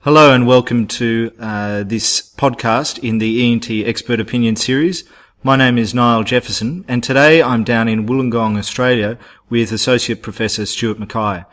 Hello and welcome to this podcast in the ENT Expert Opinion series. My name is Niall Jefferson, and today I'm down in Wollongong, Australia with Associate Professor Stuart MacKay.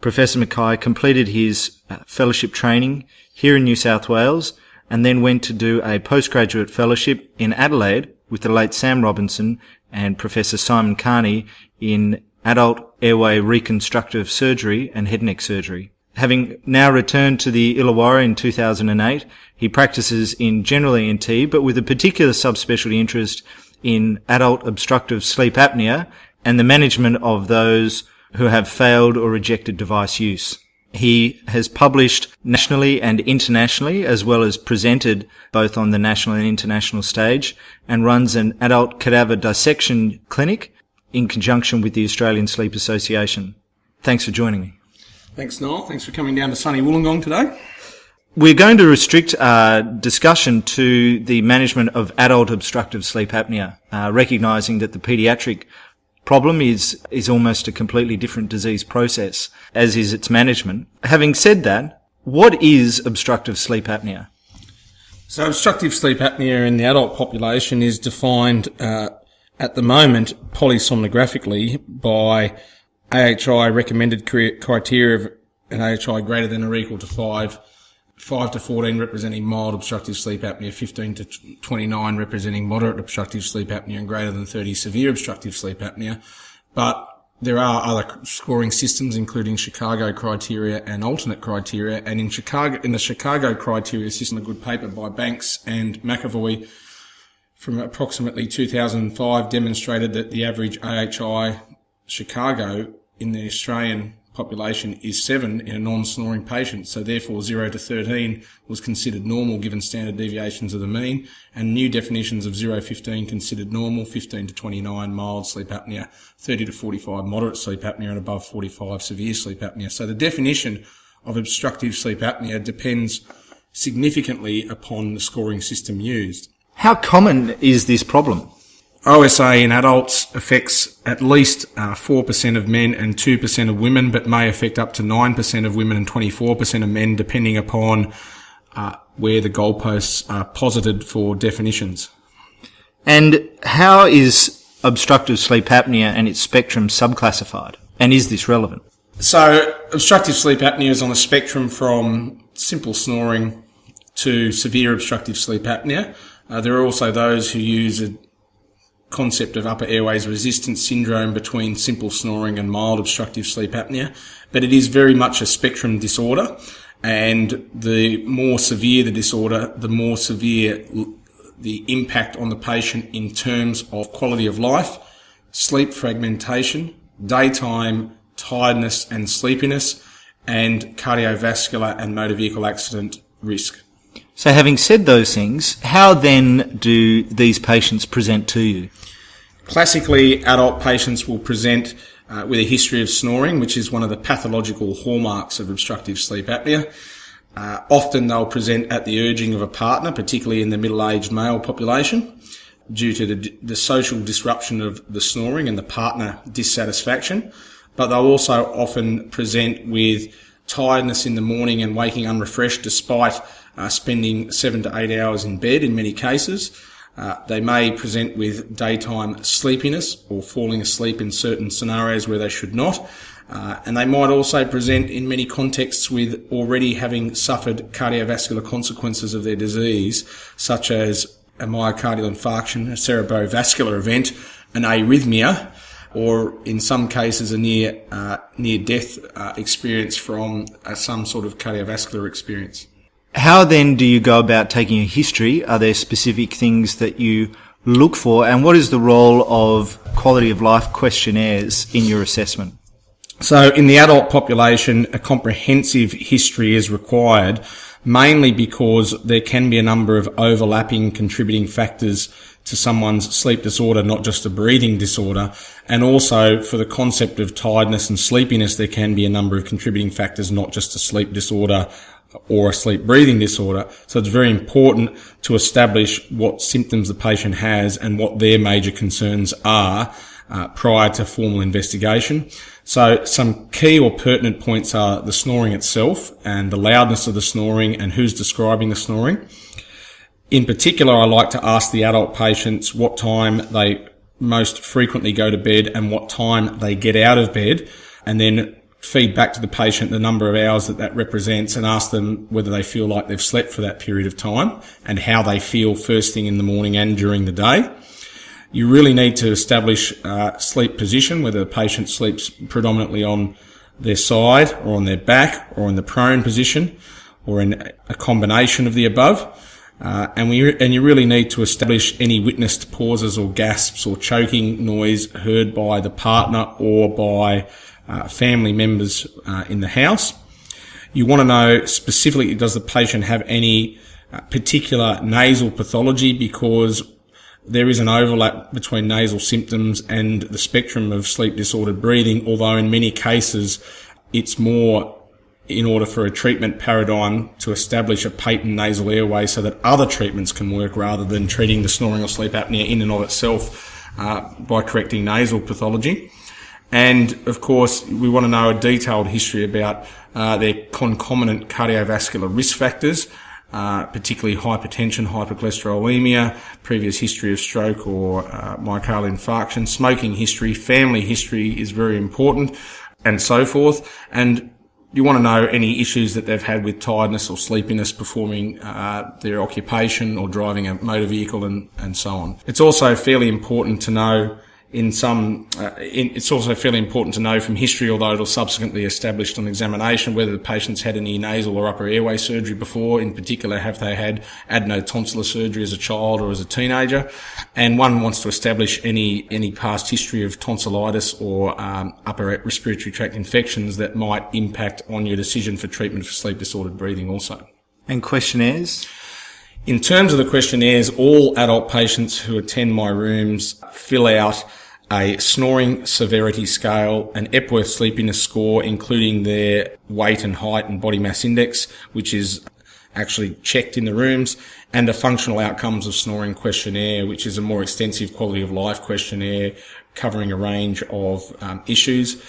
Professor MacKay completed his fellowship training here in New South Wales and then went to do a postgraduate fellowship in Adelaide with the late Sam Robinson and Professor Simon Carney in adult airway reconstructive surgery and head and neck surgery. Having now returned to the Illawarra in 2008, he practices in general ENT, but with a particular subspecialty interest in adult obstructive sleep apnea and the management of those who have failed or rejected device use. He has published nationally and internationally, as well as presented both on the national and international stage, and runs an adult cadaver dissection clinic in conjunction with the Australian Sleep Association. Thanks for joining me. Thanks, Noel. Thanks for coming down to sunny Wollongong today. We're going to restrict our discussion to the management of adult obstructive sleep apnea, recognising that the paediatric problem is almost a completely different disease process, as is its management. Having said that, what is obstructive sleep apnea? So obstructive sleep apnea in the adult population is defined at the moment polysomnographically by AHI recommended criteria of an AHI greater than or equal to 5 to 14 representing mild obstructive sleep apnea, 15 to 29 representing moderate obstructive sleep apnea, and greater than 30 severe obstructive sleep apnea. But there are other scoring systems, including Chicago criteria and alternate criteria. And in the Chicago criteria system, a good paper by Banks and McAvoy from approximately 2005 demonstrated that the average AHI Chicago in the Australian population is 7 in a non-snoring patient, so therefore 0 to 13 was considered normal given standard deviations of the mean, and new definitions of 0-15 considered normal, 15 to 29 mild sleep apnea, 30 to 45 moderate sleep apnea, and above 45 severe sleep apnea. So the definition of obstructive sleep apnea depends significantly upon the scoring system used. How common is this problem? OSA in adults affects at least 4% of men and 2% of women, but may affect up to 9% of women and 24% of men, depending upon where the goalposts are posited for definitions. And how is obstructive sleep apnea and its spectrum subclassified? And is this relevant? So obstructive sleep apnea is on a spectrum from simple snoring to severe obstructive sleep apnea. There are also those who use a concept of upper airways resistance syndrome between simple snoring and mild obstructive sleep apnea, but it is very much a spectrum disorder, and the more severe the disorder, the more severe the impact on the patient in terms of quality of life, sleep fragmentation, daytime tiredness and sleepiness, and cardiovascular and motor vehicle accident risk. So having said those things, how then do these patients present to you? Classically, adult patients will present with a history of snoring, which is one of the pathological hallmarks of obstructive sleep apnea. Often they'll present at the urging of a partner, particularly in the middle-aged male population, due to the social disruption of the snoring and the partner dissatisfaction. But they'll also often present with tiredness in the morning and waking unrefreshed despite spending 7 to 8 hours in bed in many cases. They may present with daytime sleepiness or falling asleep in certain scenarios where they should not. And they might also present in many contexts with already having suffered cardiovascular consequences of their disease, such as a myocardial infarction, a cerebrovascular event, an arrhythmia, or in some cases a near-death experience from some sort of cardiovascular experience. How then do you go about taking a history? Are there specific things that you look for? And what is the role of quality of life questionnaires in your assessment? So in the adult population, a comprehensive history is required, mainly because there can be a number of overlapping contributing factors to someone's sleep disorder, not just a breathing disorder. And also for the concept of tiredness and sleepiness, there can be a number of contributing factors, not just a sleep disorder or a sleep breathing disorder. So it's very important to establish what symptoms the patient has and what their major concerns are, prior to formal investigation. So some key or pertinent points are the snoring itself and the loudness of the snoring and who's describing the snoring. In particular, I like to ask the adult patients what time they most frequently go to bed and what time they get out of bed, and then feed back to the patient the number of hours that represents and ask them whether they feel like they've slept for that period of time and how they feel first thing in the morning and during the day. You really need to establish sleep position, whether the patient sleeps predominantly on their side or on their back or in the prone position or in a combination of the above. And you really need to establish any witnessed pauses or gasps or choking noise heard by the partner or by family members in the house. You want to know specifically, does the patient have any particular nasal pathology, because there is an overlap between nasal symptoms and the spectrum of sleep disordered breathing, although in many cases it's more in order for a treatment paradigm to establish a patent nasal airway so that other treatments can work rather than treating the snoring or sleep apnea in and of itself by correcting nasal pathology. And of course, we want to know a detailed history about their concomitant cardiovascular risk factors, particularly hypertension, hypercholesterolemia, previous history of stroke or myocardial infarction, smoking history, family history is very important, and so forth. And you want to know any issues that they've had with tiredness or sleepiness performing their occupation or driving a motor vehicle and so on. It's also fairly important to know it's also fairly important to know from history, although it'll subsequently established on examination, whether the patient's had any nasal or upper airway surgery before. In particular, have they had adenotonsillar surgery as a child or as a teenager? And one wants to establish any past history of tonsillitis or upper respiratory tract infections that might impact on your decision for treatment for sleep disordered breathing also. And questionnaires? In terms of the questionnaires, all adult patients who attend my rooms fill out a snoring severity scale, an Epworth sleepiness score, including their weight and height and body mass index, which is actually checked in the rooms, and a functional outcomes of snoring questionnaire, which is a more extensive quality of life questionnaire covering a range of issues.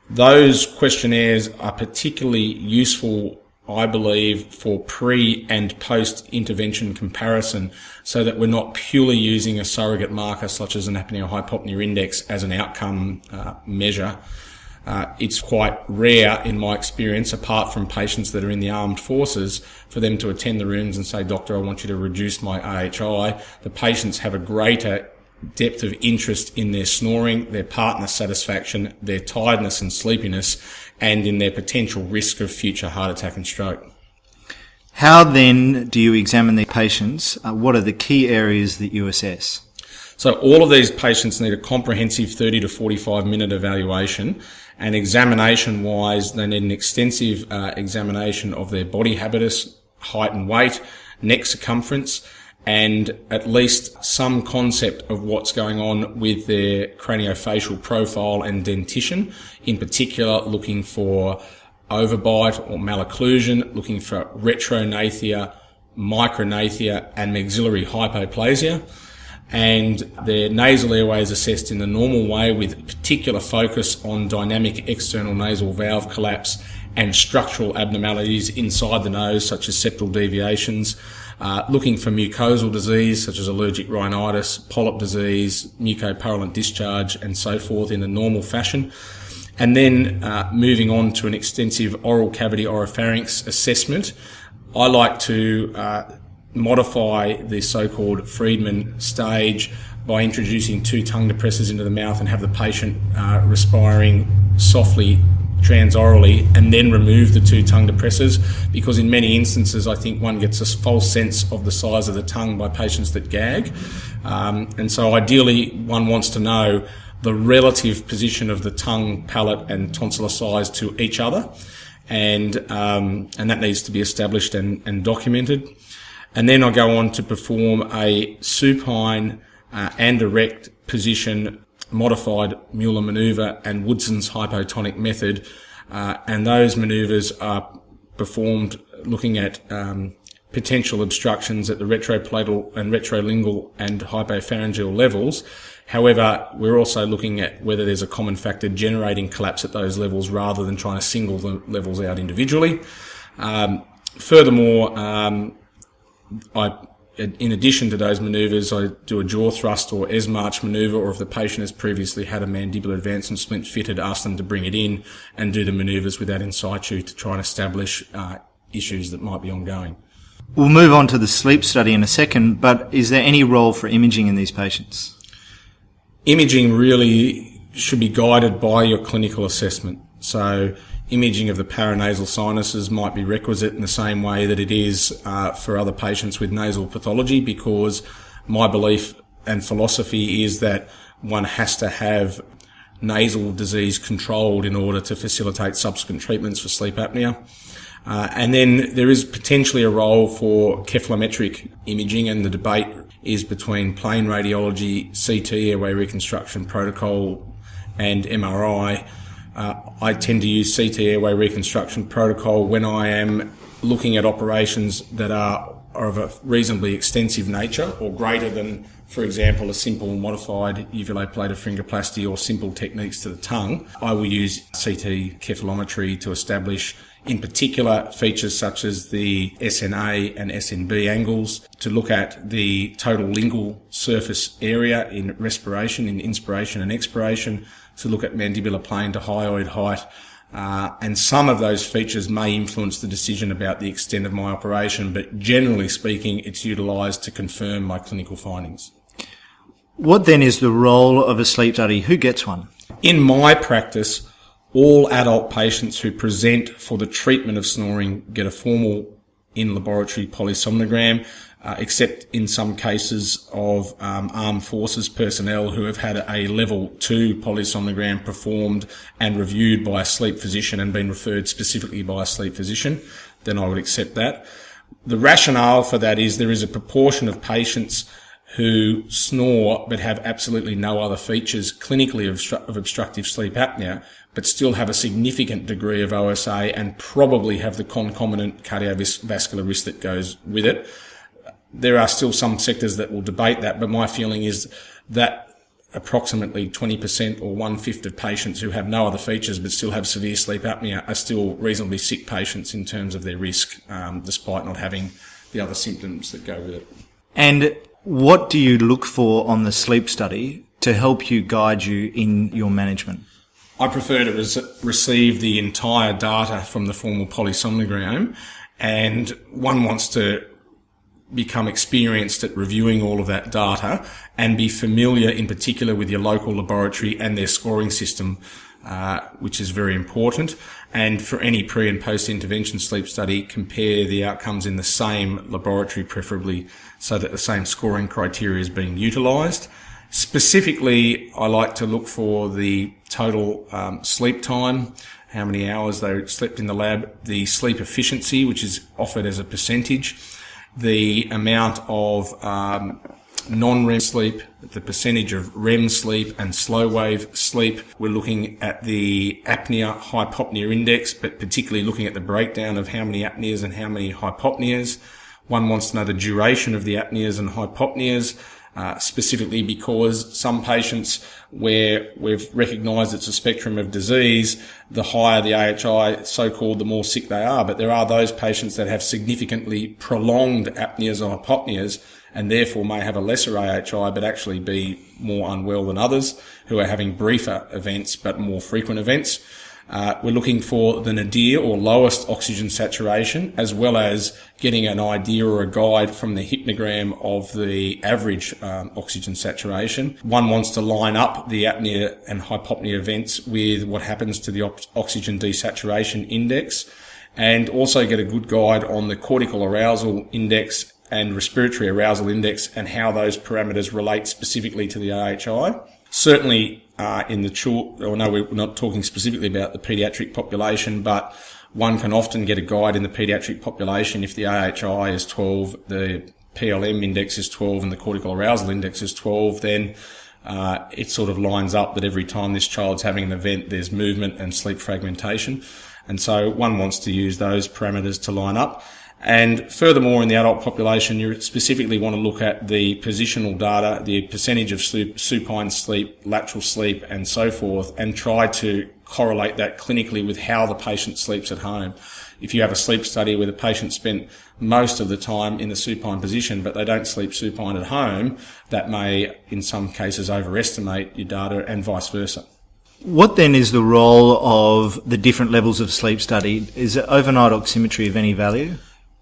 Those questionnaires are particularly useful, I believe, for pre and post intervention comparison, so that we're not purely using a surrogate marker such as an apnea hypopnea index as an outcome measure. It's quite rare in my experience, apart from patients that are in the armed forces, for them to attend the rooms and say, "Doctor, I want you to reduce my AHI." The patients have a greater depth of interest in their snoring, their partner satisfaction, their tiredness and sleepiness, and in their potential risk of future heart attack and stroke. How then do you examine the patients? What are the key areas that you assess? So all of these patients need a comprehensive 30 to 45 minute evaluation, and examination-wise, they need an extensive examination of their body habitus, height and weight, neck circumference, and at least some concept of what's going on with their craniofacial profile and dentition, in particular looking for overbite or malocclusion, looking for retrognathia, micrognathia and maxillary hypoplasia. And their nasal airway is assessed in the normal way with particular focus on dynamic external nasal valve collapse and structural abnormalities inside the nose, such as septal deviations, looking for mucosal disease such as allergic rhinitis, polyp disease, mucopurulent discharge and so forth in a normal fashion. And then moving on to an extensive oral cavity oropharynx assessment. I like to modify the so-called Friedman stage by introducing 2 tongue depressors into the mouth and have the patient respiring softly transorally, and then remove the 2 tongue depressors, because in many instances I think one gets a false sense of the size of the tongue by patients that gag. And so ideally one wants to know the relative position of the tongue, palate and tonsillar size to each other, and that needs to be established and documented. And then I go on to perform a supine and erect position modified Mueller manoeuvre and Woodson's hypotonic method, and those manoeuvres are performed looking at potential obstructions at the retroplatal and retrolingual and hypopharyngeal levels, However, we're also looking at whether there's a common factor generating collapse at those levels rather than trying to single the levels out individually. Furthermore, in addition to those manoeuvres, I do a jaw thrust or S-march manoeuvre, or if the patient has previously had a mandibular advancement splint fitted, ask them to bring it in and do the manoeuvres with that in situ to try and establish issues that might be ongoing. We'll move on to the sleep study in a second, but is there any role for imaging in these patients? Imaging really should be guided by your clinical assessment. So imaging of the paranasal sinuses might be requisite in the same way that it is for other patients with nasal pathology, because my belief and philosophy is that one has to have nasal disease controlled in order to facilitate subsequent treatments for sleep apnea. And then there is potentially a role for cephalometric imaging, and the debate is between plain radiology, CT, airway reconstruction protocol, and MRI. I tend to use CT airway reconstruction protocol when I am looking at operations that are of a reasonably extensive nature or greater than, for example, a simple modified uvulopalatal pharyngoplasty or simple techniques to the tongue. I will use CT cephalometry to establish, in particular, features such as the SNA and SNB angles, to look at the total lingual surface area in respiration, in inspiration and expiration, to look at mandibular plane to hyoid height, and some of those features may influence the decision about the extent of my operation, but generally speaking, it's utilised to confirm my clinical findings. What then is the role of a sleep study? Who gets one? In my practice, all adult patients who present for the treatment of snoring get a formal in-laboratory polysomnogram, except in some cases of armed forces personnel who have had a level 2 polysomnogram performed and reviewed by a sleep physician and been referred specifically by a sleep physician, then I would accept that. The rationale for that is there is a proportion of patients who snore but have absolutely no other features clinically of obstructive sleep apnea, but still have a significant degree of OSA and probably have the concomitant cardiovascular risk that goes with it. There are still some sectors that will debate that, but my feeling is that approximately 20% or 1/5 of patients who have no other features but still have severe sleep apnea are still reasonably sick patients in terms of their risk, despite not having the other symptoms that go with it. And what do you look for on the sleep study to help you guide you in your management? I prefer to receive the entire data from the formal polysomnogram, and one wants to become experienced at reviewing all of that data and be familiar in particular with your local laboratory and their scoring system, which is very important. And for any pre and post intervention sleep study, compare the outcomes in the same laboratory, preferably so that the same scoring criteria is being utilised. Specifically, I like to look for the total sleep time, how many hours they slept in the lab, the sleep efficiency, which is offered as a percentage, the amount of non-REM sleep, the percentage of REM sleep and slow wave sleep. We're looking at the apnea hypopnea index, but particularly looking at the breakdown of how many apneas and how many hypopneas. One wants to know the duration of the apneas and hypopneas, specifically because some patients where we've recognised it's a spectrum of disease, the higher the AHI, so-called, the more sick they are. But there are those patients that have significantly prolonged apneas or hypopneas and therefore may have a lesser AHI but actually be more unwell than others who are having briefer events but more frequent events. We're looking for the nadir or lowest oxygen saturation, as well as getting an idea or a guide from the hypnogram of the average oxygen saturation. One wants to line up the apnea and hypopnea events with what happens to the oxygen desaturation index, and also get a good guide on the cortical arousal index and respiratory arousal index and how those parameters relate specifically to the AHI. Certainly, we're not talking specifically about the paediatric population, but one can often get a guide in the paediatric population if the AHI is 12, the PLM index is 12 and the cortical arousal index is 12, then it sort of lines up that every time this child's having an event, there's movement and sleep fragmentation. And so one wants to use those parameters to line up. And furthermore, in the adult population, you specifically want to look at the positional data, the percentage of supine sleep, lateral sleep, and so forth, and try to correlate that clinically with how the patient sleeps at home. If you have a sleep study where the patient spent most of the time in the supine position, but they don't sleep supine at home, that may, in some cases, overestimate your data, and vice versa. What then is the role of the different levels of sleep study? Is overnight oximetry of any value?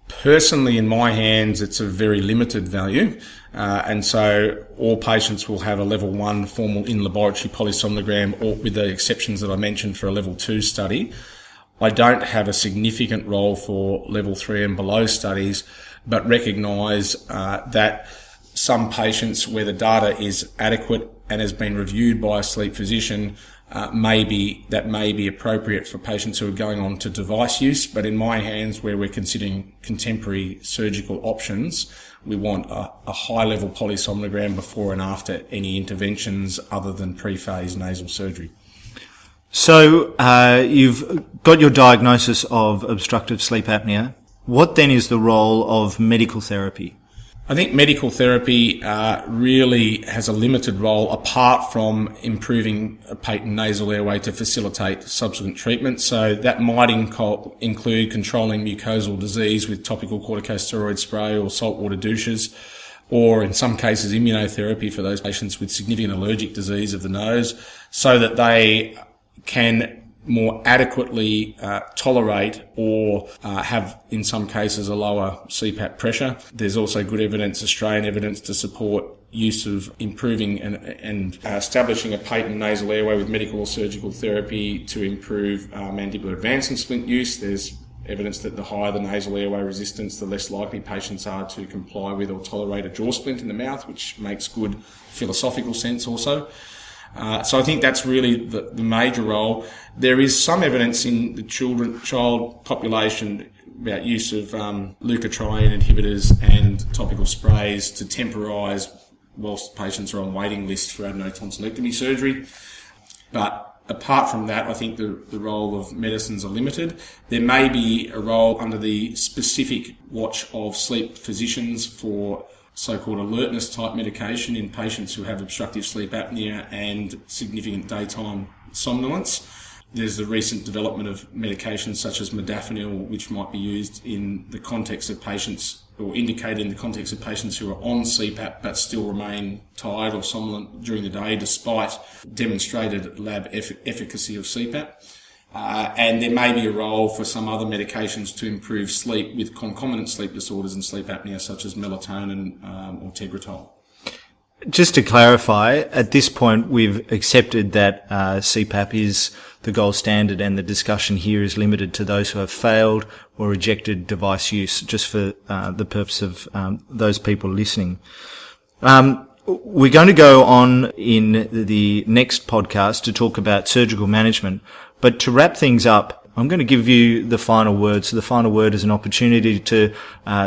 Personally, in my hands, it's of very limited value, and so all patients will have a level 1 formal in-laboratory polysomnogram, or with the exceptions that I mentioned for a level 2 study. I don't have a significant role for level 3 and below studies, but recognise that some patients where the data is adequate and has been reviewed by a sleep physician, may be appropriate for patients who are going on to device use. But in my hands, where we're considering contemporary surgical options, we want a high-level polysomnogram before and after any interventions other than pre-phase nasal surgery. So you've got your diagnosis of obstructive sleep apnea. What then is the role of medical therapy? I think medical therapy really has a limited role apart from improving a patent nasal airway to facilitate subsequent treatment. So that might include controlling mucosal disease with topical corticosteroid spray or saltwater douches, or in some cases immunotherapy for those patients with significant allergic disease of the nose, so that they can more adequately tolerate or have, in some cases, a lower CPAP pressure. There's also good evidence, Australian evidence, to support use of improving and establishing a patent nasal airway with medical or surgical therapy to improve mandibular advancing splint use. There's evidence that the higher the nasal airway resistance, the less likely patients are to comply with or tolerate a jaw splint in the mouth, which makes good philosophical sense also. So I think that's really the major role. There is some evidence in the child population about use of leukotriene inhibitors and topical sprays to temporise whilst patients are on waiting lists for adenotonsillectomy surgery. But apart from that, I think the role of medicines are limited. There may be a role under the specific watch of sleep physicians for so-called alertness type medication in patients who have obstructive sleep apnea and significant daytime somnolence. There's the recent development of medications such as modafinil, which might be used in the context of patients, or indicated in the context of patients who are on CPAP but still remain tired or somnolent during the day despite demonstrated lab efficacy of CPAP. And there may be a role for some other medications to improve sleep with concomitant sleep disorders and sleep apnea, such as melatonin or Tegretol. Just to clarify, at this point we've accepted that CPAP is the gold standard, and the discussion here is limited to those who have failed or rejected device use, just for the purpose of those people listening. We're going to go on in the next podcast to talk about surgical management, but to wrap things up, I'm going to give you the final word. So the final word is an opportunity to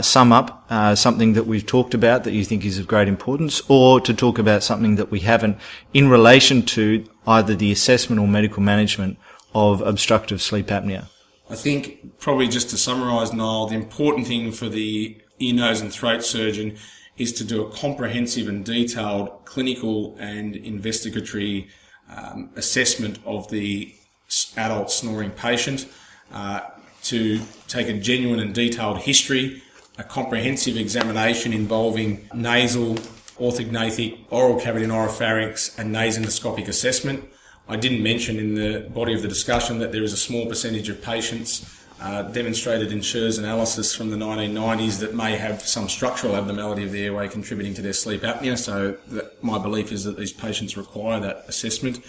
sum up something that we've talked about that you think is of great importance, or to talk about something that we haven't in relation to either the assessment or medical management of obstructive sleep apnea. I think probably just to summarise, Niall, the important thing for the ear, nose and throat surgeon is to do a comprehensive and detailed clinical and investigatory assessment of the adult snoring patient, to take a genuine and detailed history, a comprehensive examination involving nasal, orthognathic, oral cavity and oropharynx, and nasendoscopic assessment. I didn't mention in the body of the discussion that there is a small percentage of patients demonstrated in Scher's analysis from the 1990s that may have some structural abnormality of the airway contributing to their sleep apnea. So my belief is that these patients require that assessment.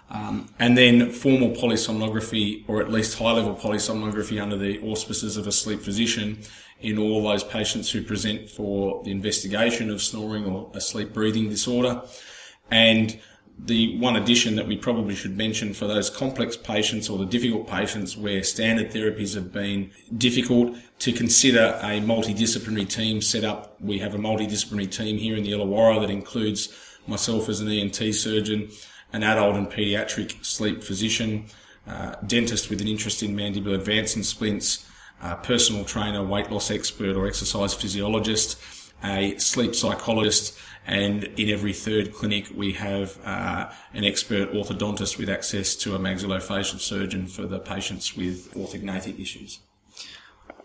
And then formal polysomnography, or at least high-level polysomnography under the auspices of a sleep physician in all those patients who present for the investigation of snoring or a sleep breathing disorder. And the one addition that we probably should mention for those complex patients or the difficult patients where standard therapies have been difficult, to consider a multidisciplinary team set up. We have a multidisciplinary team here in the Illawarra that includes myself as an ENT surgeon, an adult and paediatric sleep physician, dentist with an interest in mandibular advancing splints, a personal trainer, weight loss expert or exercise physiologist, a sleep psychologist, and in every third clinic we have an expert orthodontist with access to a maxillofacial surgeon for the patients with orthognathic issues.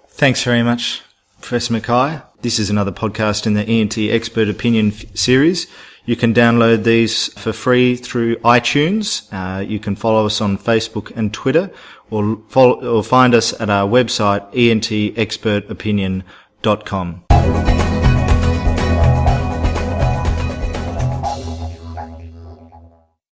Thanks very much, Professor MacKay. This is another podcast in the ENT Expert Opinion series. You can download these for free through iTunes. You can follow us on Facebook and Twitter, or find us at our website, entexpertopinion.com.